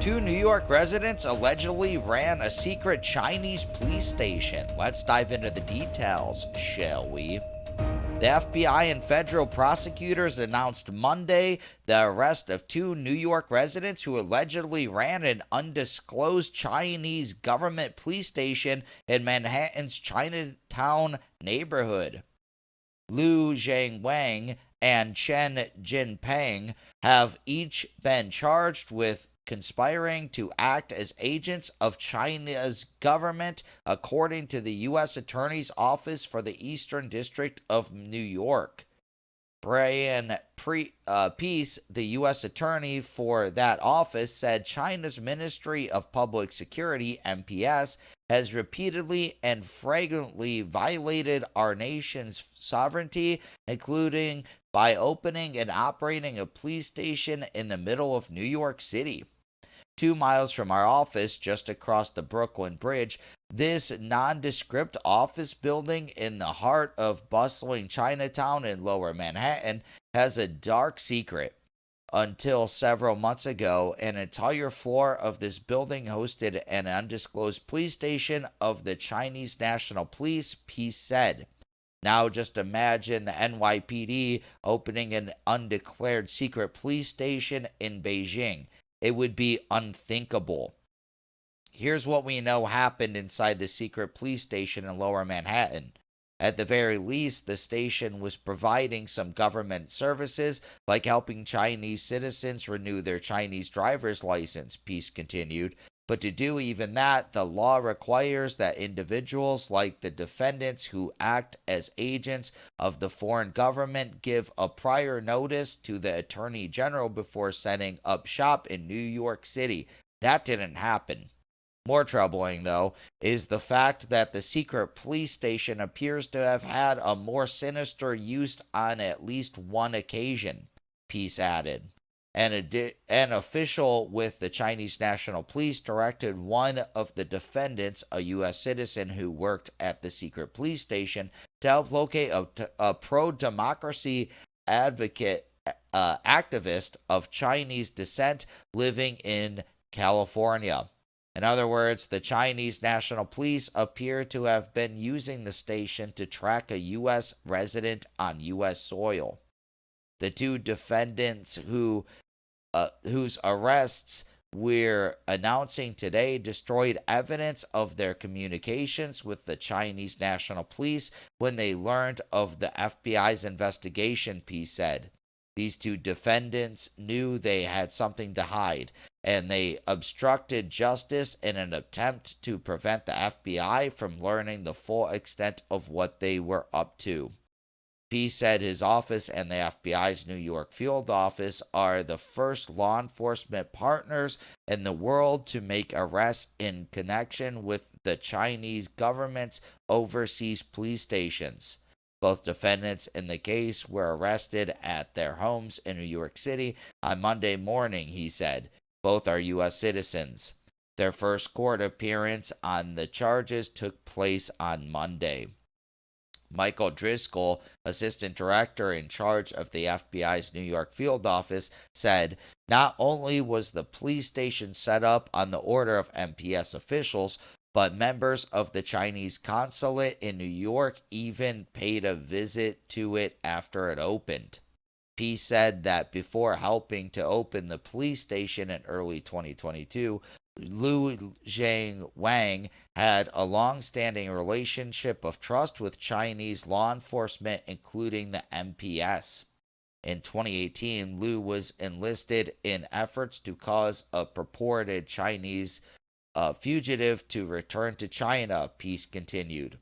Two New York residents allegedly ran a secret Chinese police station. Let's dive into the details, shall we? The FBI and federal prosecutors announced Monday the arrest of two New York residents who allegedly ran an undisclosed Chinese government police station in Manhattan's Chinatown neighborhood. Liu Zhangwang and Chen Jinping have each been charged with conspiring to act as agents of China's government, according to the U.S. Attorney's Office for the Eastern District of New York. Brian Peace, the U.S. Attorney for that office, said China's Ministry of Public Security, MPS, has repeatedly and flagrantly violated our nation's sovereignty, including by opening and operating a police station in the middle of New York City. 2 miles from our office, just across the Brooklyn Bridge, this nondescript office building in the heart of bustling Chinatown in Lower Manhattan has a dark secret. Until several months ago, an entire floor of this building hosted an undisclosed police station of the Chinese National Police, Peace said. Now just imagine the NYPD opening an undeclared secret police station in Beijing. It would be unthinkable. Here's what we know happened inside the secret police station in Lower Manhattan. At the very least, the station was providing some government services, like helping Chinese citizens renew their Chinese driver's license, Peace continued. But to do even that, the law requires that individuals like the defendants who act as agents of the foreign government give a prior notice to the Attorney General before setting up shop in New York City. That didn't happen. More troubling, though, is the fact that the secret police station appears to have had a more sinister use on at least one occasion, Peace added. An official with the Chinese National Police directed one of the defendants, a U.S. citizen who worked at the secret police station, to help locate a pro-democracy activist of Chinese descent living in California. In other words, the Chinese National Police appear to have been using the station to track a U.S. resident on U.S. soil. The two defendants whose arrests we're announcing today destroyed evidence of their communications with the Chinese National Police when they learned of the FBI's investigation, Peace said. These two defendants knew they had something to hide, and they obstructed justice in an attempt to prevent the FBI from learning the full extent of what they were up to. Peace said his office and the FBI's New York field office are the first law enforcement partners in the world to make arrests in connection with the Chinese government's overseas police stations. Both defendants in the case were arrested at their homes in New York City on Monday morning, he said. Both are U.S. citizens. Their first court appearance on the charges took place on Monday. Michael Driscoll, assistant director in charge of the FBI's New York field office, said not only was the police station set up on the order of MPS officials, but members of the Chinese consulate in New York even paid a visit to it after it opened. Peace said that before helping to open the police station in early 2022, Liu Zhangwang had a long-standing relationship of trust with Chinese law enforcement, including the MPS. In 2018, Liu was enlisted in efforts to cause a purported Chinese fugitive to return to China, Peace continued.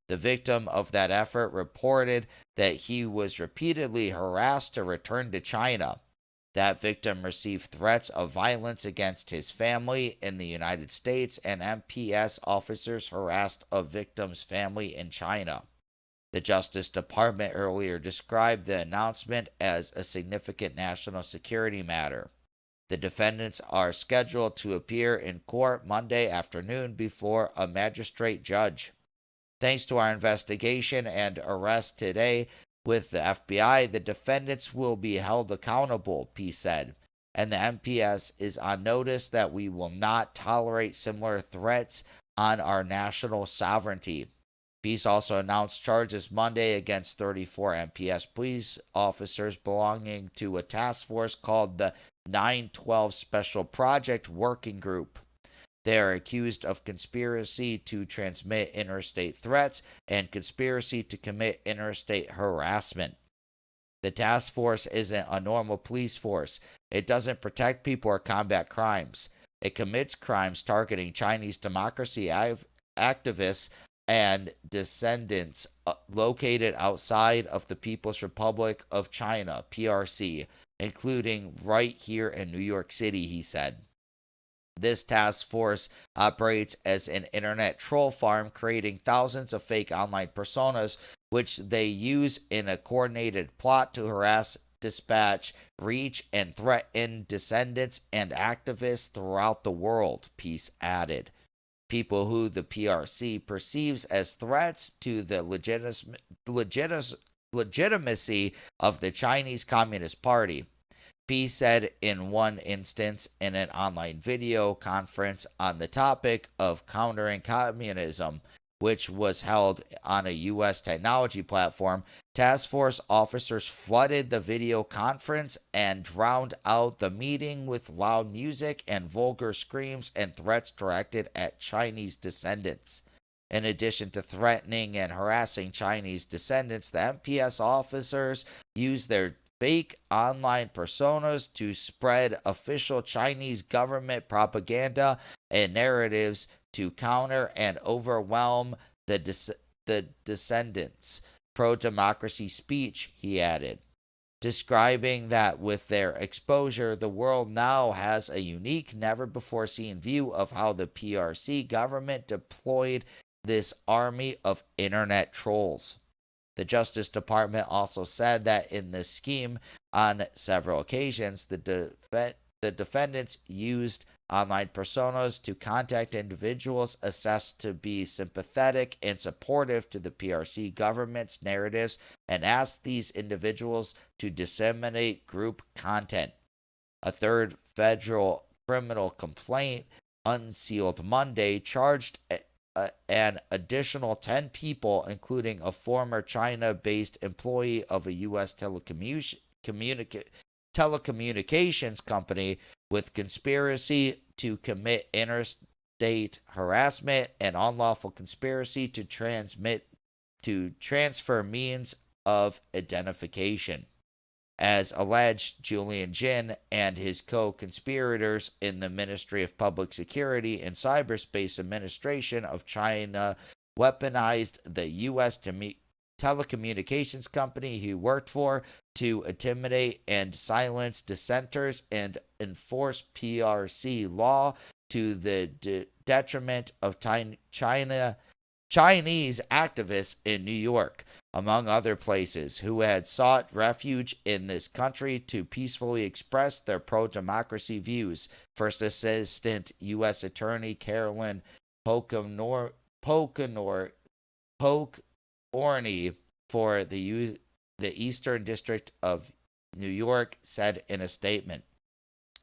The victim of that effort reported that he was repeatedly harassed to return to China. That victim received threats of violence against his family in the United States, and MPS officers harassed a victim's family in China. The Justice Department earlier described the announcement as a significant national security matter. The defendants are scheduled to appear in court Monday afternoon before a magistrate judge. Thanks to our investigation and arrest today with the FBI, the defendants will be held accountable, Peace said. and the MPS is on notice that we will not tolerate similar threats on our national sovereignty. Peace also announced charges Monday against 34 MPS police officers belonging to a task force called the 912 Special Project Working Group. They are accused of conspiracy to transmit interstate threats and conspiracy to commit interstate harassment. The task force isn't a normal police force. It doesn't protect people or combat crimes. It commits crimes targeting Chinese democracy activists and dissidents located outside of the People's Republic of China, PRC, including right here in New York City, he said. This task force operates as an internet troll farm, creating thousands of fake online personas, which they use in a coordinated plot to harass, dispatch, reach, and threaten dissidents and activists throughout the world, Peace added. People who the PRC perceives as threats to the legitimacy of the Chinese Communist Party. Peace said in one instance in an online video conference on the topic of countering communism, which was held on a U.S. technology platform, task force officers flooded the video conference and drowned out the meeting with loud music and vulgar screams and threats directed at Chinese dissidents. In addition to threatening and harassing Chinese dissidents, the MPS officers used their fake online personas to spread official Chinese government propaganda and narratives to counter and overwhelm the dissidents' pro-democracy speech, he added, describing that with their exposure, the world now has a unique, never-before-seen view of how the PRC government deployed this army of internet trolls. The Justice Department also said that in this scheme, on several occasions, the defendants used online personas to contact individuals assessed to be sympathetic and supportive to the PRC government's narratives and asked these individuals to disseminate group content. A third federal criminal complaint, unsealed Monday, charged an additional 10 people, including a former China-based employee of a U.S. telecommunications company, with conspiracy to commit interstate harassment and unlawful conspiracy to transfer means of identification. As alleged, Julian Jin and his co-conspirators in the Ministry of Public Security and Cyberspace Administration of China weaponized the U.S. telecommunications company he worked for to intimidate and silence dissenters and enforce PRC law to the detriment of Chinese activists in New York, among other places, who had sought refuge in this country to peacefully express their pro-democracy views. First Assistant U.S. Attorney Carolyn Pokorny for the Eastern District of New York said in a statement.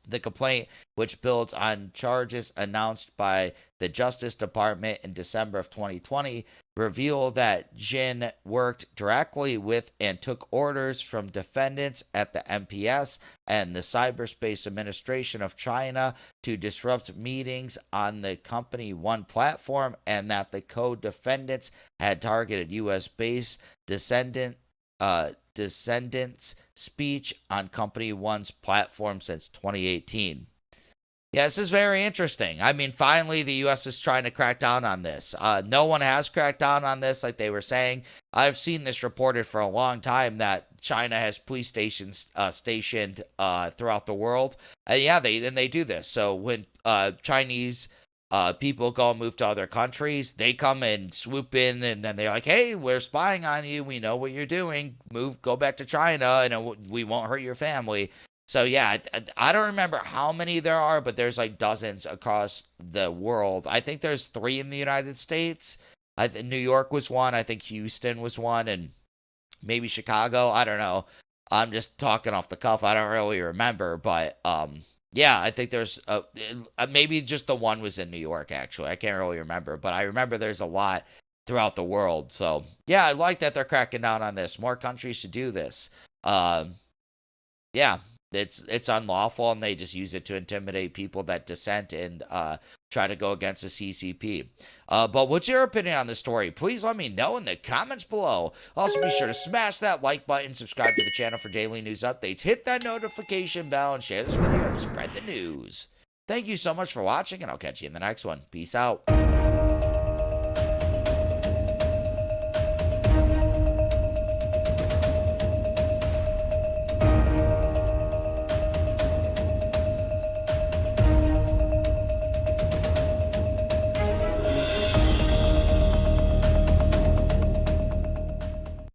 The complaint, which builds on charges announced by the Justice Department in December of 2020, revealed that Jin worked directly with and took orders from defendants at the MPS and the Cyberspace Administration of China to disrupt meetings on the Company One platform, and that the co-defendants had targeted U.S.-based descendants' speech on Company One's platform since 2018. Yeah, this is very interesting. I mean, finally, the U.S. is trying to crack down on this. No one has cracked down on this, like they were saying. I've seen this reported for a long time that China has police stations stationed throughout the world. Yeah, they do this. So when Chinese people go and move to other countries, they come and swoop in, and then they're like, hey, we're spying on you. We know what you're doing. Go back to China, and we won't hurt your family. So, yeah, I don't remember how many there are, but there's like dozens across the world. I think there's 3 in the United States. New York was one. I think Houston was one, and maybe Chicago. I don't know. I'm just talking off the cuff. I don't really remember, but yeah, I think there's maybe just the one was in New York. Actually, I can't really remember, but I remember there's a lot throughout the world. So yeah, I like that they're cracking down on this. More countries should do this. Um, yeah, it's unlawful, and they just use it to intimidate people that dissent and try to go against the CCP. But what's your opinion on this story? Please let me know in the comments below. Also, be sure to smash that like button, subscribe to the channel for daily news updates, hit that notification bell, and share this video to spread the news. Thank you so much for watching, and I'll catch you in the next one. Peace out.